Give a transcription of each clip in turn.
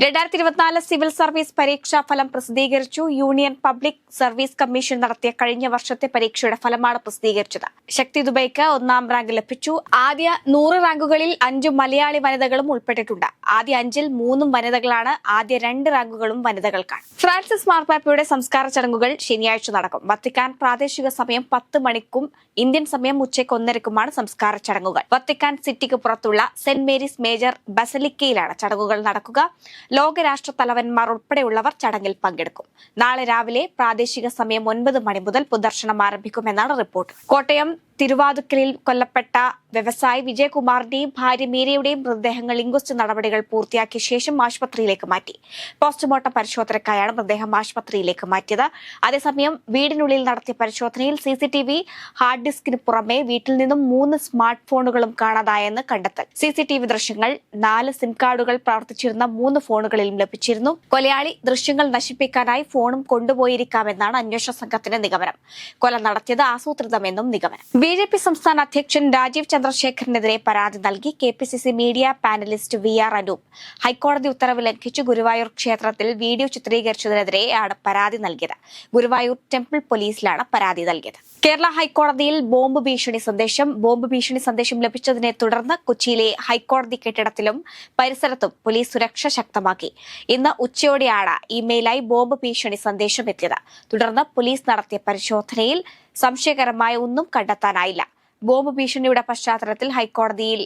2024 civil service പരീക്ഷാ ഫലം പ്രസിദ്ധീകരിച്ചു. യൂണിയൻ പബ്ലിക് സർവീസ് കമ്മീഷൻ നടത്തിയ കഴിഞ്ഞ വർഷത്തെ പരീക്ഷയുടെ ഫലമാണ് പ്രസിദ്ധീകരിച്ചത്. ശക്തി ദുബൈക്ക് 1ാം റാങ്ക് ലഭിച്ചു. ആദ്യ 100 റാങ്കുകളിൽ 5 മലയാളി വനിതകളും ഉൾപ്പെട്ടിട്ടുണ്ട്. ആദ്യ 5-ൽ 3 വനിതകളാണ്. ആദ്യ 2 റാങ്കുകളും വനിതകൾക്കാണ്. ഫ്രാൻസിസ് മാർപ്പാപ്പയുടെ സംസ്കാര ചടങ്ങുകൾ ശനിയാഴ്ച നടക്കും. വത്തിക്കാൻ പ്രാദേശിക സമയം 10 മണിക്കും ഇന്ത്യൻ സമയം ഉച്ചയ്ക്ക് 1:30ക്കുമാണ് സംസ്കാര ചടങ്ങുകൾ. വത്തിക്കാൻ സിറ്റിക്ക് പുറത്തുള്ള സെന്റ് മേരീസ് മേജർ ബസലിക്കയിലാണ് ചടങ്ങുകൾ നടക്കുക. ലോകരാഷ്ട്ര തലവന്മാർ ഉൾപ്പെടെയുള്ളവർ ചടങ്ങിൽ പങ്കെടുക്കും. നാളെ രാവിലെ പ്രാദേശിക സമയം 9 മണി മുതൽ പൊതുദർശനം ആരംഭിക്കുമെന്നാണ് റിപ്പോർട്ട്. കോട്ടയം തിരുവാതുക്കലിൽ കൊല്ലപ്പെട്ട വ്യവസായി വിജയകുമാറിന്റെയും ഭാര്യ മീരയുടെയും മൃതദേഹങ്ങൾ ഇൻക്വസ്റ്റ് നടപടികൾ പൂർത്തിയാക്കിയ ശേഷം ആശുപത്രിയിലേക്ക് മാറ്റി. പോസ്റ്റ്മോർട്ടം പരിശോധനയ്ക്കായാണ് മൃതദേഹം ആശുപത്രിയിലേക്ക് മാറ്റിയത്. അതേസമയം വീടിനുള്ളിൽ നടത്തിയ പരിശോധനയിൽ CCTV ഹാർഡ് ഡിസ്കിന് പുറമെ വീട്ടിൽ നിന്നും 3 സ്മാർട്ട് ഫോണുകളും കാണാതായെന്ന് കണ്ടെത്തൽ. CCTV ദൃശ്യങ്ങൾ 4 സിം കാർഡുകൾ പ്രവർത്തിച്ചിരുന്ന 3 ഫോണുകളിലും ലഭിച്ചിരുന്നു. കൊലയാളി ദൃശ്യങ്ങൾ നശിപ്പിക്കാനായി ഫോണും കൊണ്ടുപോയിരിക്കാമെന്നാണ് അന്വേഷണ സംഘത്തിന്റെ നിഗമനം. കൊല നടത്തിയത് ആസൂത്രിതമെന്നും നിഗമനം. BJP സംസ്ഥാന അധ്യക്ഷൻ രാജീവ് ചന്ദ്രശേഖറിനെതിരെ പരാതി നൽകി KPCC media panellist VR Anoop. ഹൈക്കോടതി ഉത്തരവ് ലംഘിച്ച് ഗുരുവായൂർ ക്ഷേത്രത്തിൽ വീഡിയോ ചിത്രീകരിച്ചതിനെതിരെയാണ് പരാതി നൽകിയത്. ഗുരുവായൂർ ടെമ്പിൾ പോലീസിലാണ് പരാതി നൽകിയത്. കേരള ഹൈക്കോടതിയിൽ ബോംബ് ഭീഷണി സന്ദേശം ലഭിച്ചതിനെ തുടർന്ന് കൊച്ചിയിലെ ഹൈക്കോടതി കെട്ടിടത്തിലും പരിസരത്തും പോലീസ് സുരക്ഷ ശക്തമാക്കി. ഇന്ന് ഉച്ചയോടെയാണ് ഇമെയിലായി ബോംബ് ഭീഷണി സന്ദേശം എത്തിയത്. തുടർന്ന് പോലീസ് നടത്തിയ പരിശോധനയിൽ സംശയകരമായ ഒന്നും കണ്ടെത്താനായില്ല. ബോംബ് ഭീഷണിയുടെ പശ്ചാത്തലത്തിൽ ഹൈക്കോടതിയിൽ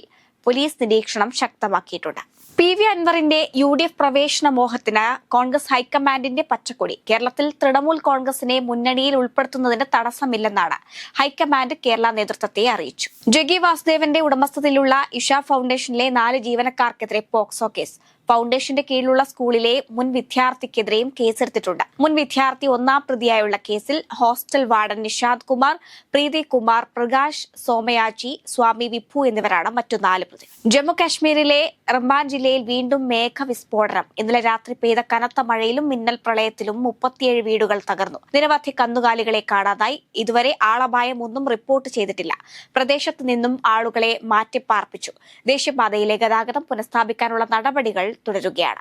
പോലീസ് നിരീക്ഷണം ശക്തമാക്കിയിട്ടുണ്ട്. PV അൻവറിന്റെ UDF പ്രവേശന മോഹത്തിന് കോൺഗ്രസ് ഹൈക്കമാൻഡിന്റെ പച്ചക്കൊടി. കേരളത്തിൽ തൃണമൂൽ കോൺഗ്രസിനെ മുന്നണിയിൽ ഉൾപ്പെടുത്തുന്നതിന് തടസ്സമില്ലെന്നാണ് ഹൈക്കമാൻഡ് കേരള നേതൃത്വത്തെ അറിയിച്ചു. ജഗ്ഗി വാസുദേവന്റെ ഉടമസ്ഥതയിലുള്ള ഇഷ ഫൗണ്ടേഷനിലെ 4 ജീവനക്കാർക്കെതിരെ പോക്സോ കേസ്. ഫൗണ്ടേഷന്റെ കീഴിലുള്ള സ്കൂളിലെ മുൻ വിദ്യാർത്ഥിക്കെതിരെയും കേസെടുത്തിട്ടുണ്ട്. മുൻ വിദ്യാർത്ഥി 1ാം പ്രതിയായുള്ള കേസിൽ ഹോസ്റ്റൽ വാർഡൻ നിഷാദ് കുമാർ, പ്രീതി കുമാർ, പ്രകാശ് സോമയാജി, സ്വാമി വിഭു എന്നിവരാണ് മറ്റു 4 പ്രതികൾ. ജമ്മു കാശ്മീരിലെ റംബാൻ ജില്ലയിൽ വീണ്ടും മേഘവിസ്ഫോടനം. ഇന്നലെ രാത്രി പെയ്ത കനത്ത മഴയിലും മിന്നൽ പ്രളയത്തിലും 37 വീടുകൾ തകർന്നു. നിരവധി കന്നുകാലികളെ കാണാതായി. ഇതുവരെ ആളപായം ഒന്നും റിപ്പോർട്ട് ചെയ്തിട്ടില്ല. പ്രദേശത്ത് നിന്നും ആളുകളെ മാറ്റിപ്പാർപ്പിച്ചു. ദേശീയപാതയിലെ ഗതാഗതം പുനഃസ്ഥാപിക്കാനുള്ള നടപടികൾ തുടരുകയാണ്.